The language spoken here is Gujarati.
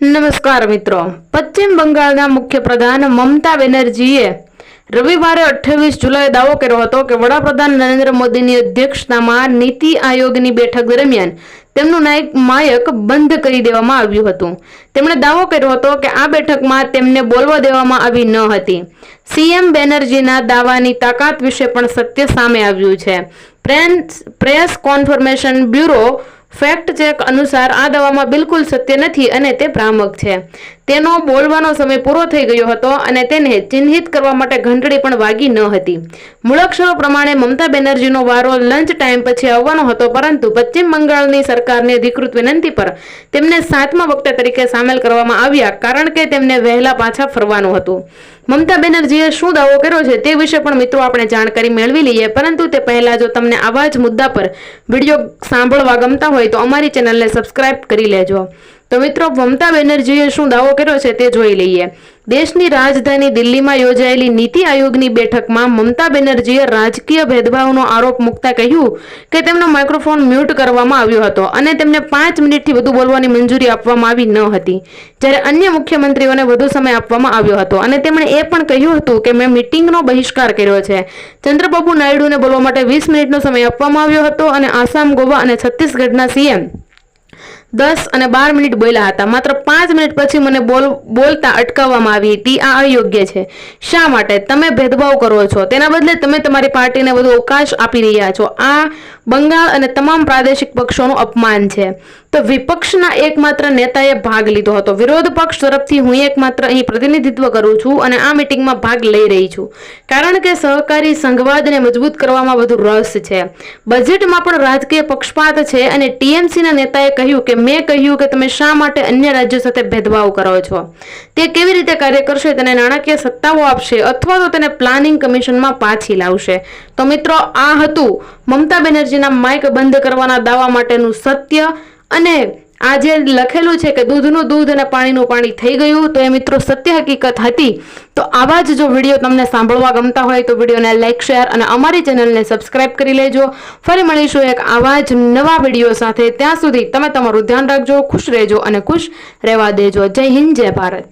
નમસ્કાર મિત્રો, પશ્ચિમ બંગાળના મુખ્યપ્રધાન મમતા બેનર્જીએ રવિવારે 28 જુલાઈ દાવો કર્યો હતો કે વડાપ્રધાન નરેન્દ્ર મોદીની અધ્યક્ષતામાં નીતિ આયોગની બેઠક દરમિયાન તેમનું માયક બંધ કરી દેવામાં આવ્યું હતું. તેમણે દાવો કર્યો હતો કે આ બેઠકમાં તેમને બોલવા દેવામાં આવી ન હતી. સીએમ બેનર્જીના દાવાની તાકાત વિશે પણ સત્ય સામે આવ્યું છે. Press confirmation bureau fact check અનુસાર આ દાવામાં બિલકુલ સત્ય નથી અને તે ભ્રામક છે. તેનો બોલવાનો સમય પૂરો થઈ ગયો હતો અને તેને ચિહ્નિત કરવા માટે ઘંટડી પણ વાગી ન હતી. મૂળાક્ષરો પ્રમાણે મમતા બેનર્જીનો વારો લંચ ટાઈમ પછી આવવાનો હતો, પરંતુ પશ્ચિમ બંગાળની સરકારની અધિકૃત વિનંતી પર તેમને 7મા વક્તા તરીકે સામેલ કરવામાં આવ્યા, કારણ કે તેમને વહેલા પાછા ફરવાનું હતું. મમતા બેનર્જીએ શું દાવો કર્યો છે તે વિશે પણ મિત્રો આપણે જાણકારી મેળવી લઈએ, પરંતુ તે પહેલા જો તમને આવા જ મુદ્દા પર વિડીયો સાંભળવા ગમતા હોય તો અમારી ચેનલને સબસ્ક્રાઇબ કરી લેજો. તો મિત્રો, મમતા બેનર્જીએ શું દાવો કર્યો છે તે જોઈ લઈએ. દેશની રાજધાની દિલ્હીમાં યોજાયેલી નીતિ આયોગની બેઠકમાં મમતા બેનર્જીએ રાજકીય ભેદભાવનો આરોપ મૂકતા કહ્યું કે તેમનો માઇક્રોફોન મ્યુટ કરવામાં આવ્યો હતો અને તેમને 5 મિનિટથી વધુ બોલવાની મંજૂરી આપવામાં આવી ન હતી, જ્યારે અન્ય મુખ્યમંત્રીઓને વધુ સમય આપવામાં આવ્યો હતો. અને તેમણે એ પણ કહ્યું હતું કે મેં મીટિંગનો બહિષ્કાર કર્યો છે. ચંદ્રબાબુ નાયડુને બોલવા માટે 20 મિનિટનો સમય આપવામાં આવ્યો હતો અને આસામ, ગોવા અને છત્તીસગઢના સીએમ 10 અને 12 મિનિટ બોલ્યા હતા. માત્ર 5 મિનિટ પછી મને બોલતા અટકાવવામાં આવી હતી. આ અયોગ્ય છે. શા માટે તમે ભેદભાવ કરો છો? તેના બદલે તમે તમારી પાર્ટીને વધુ અવકાશ આપી રહ્યા છો. આ બંગાળ અને તમામ પ્રાદેશિક પક્ષોનું અપમાન છે. તો વિપક્ષના એકમાત્ર નેતાએ ભાગ લીધો હતો. વિરોધ પક્ષ તરફથી હું એકમાત્ર અહીં પ્રતિનિધિત્વ કરું છું અને આ મિટિંગમાં ભાગ લઈ રહી છું, કારણ કે સહકારી સંઘવાદને મજબૂત કરવામાં વધુ રસ છે. બજેટમાં પણ રાજકીય પક્ષપાત છે અને ટીએમસીના નેતાએ કહ્યું કે મેં કહ્યું કે તમે શા માટે અન્ય રાજ્યો સાથે ભેદભાવ કરો છો? તે કેવી રીતે કાર્ય કરશે? તેને નાણાકીય સત્તાઓ આપશે અથવા તો તેને પ્લાનિંગ કમિશનમાં પાછી લાવશે? તો મિત્રો, આ હતું મમતા બેનર્જીના માઇક બંધ કરવાના દાવા માટેનું સત્ય. અને આ જે લખેલું છે કે દૂધનું દૂધ અને પાણીનું પાણી થઈ ગયું, તો એ મિત્રો સત્ય હકીકત હતી. તો આવા જ જો વિડીયો તમને સાંભળવા ગમતા હોય તો વિડીયોને લાઈક, શેર અને અમારી ચેનલને સબસ્ક્રાઇબ કરી લેજો. ફરી મળીશું એક આવા જ નવા વિડીયો સાથે. ત્યાં સુધી તમે તમારું ધ્યાન રાખજો, ખુશ રહેજો અને ખુશ રહેવા દેજો. જય હિન્દ, જય ભારત.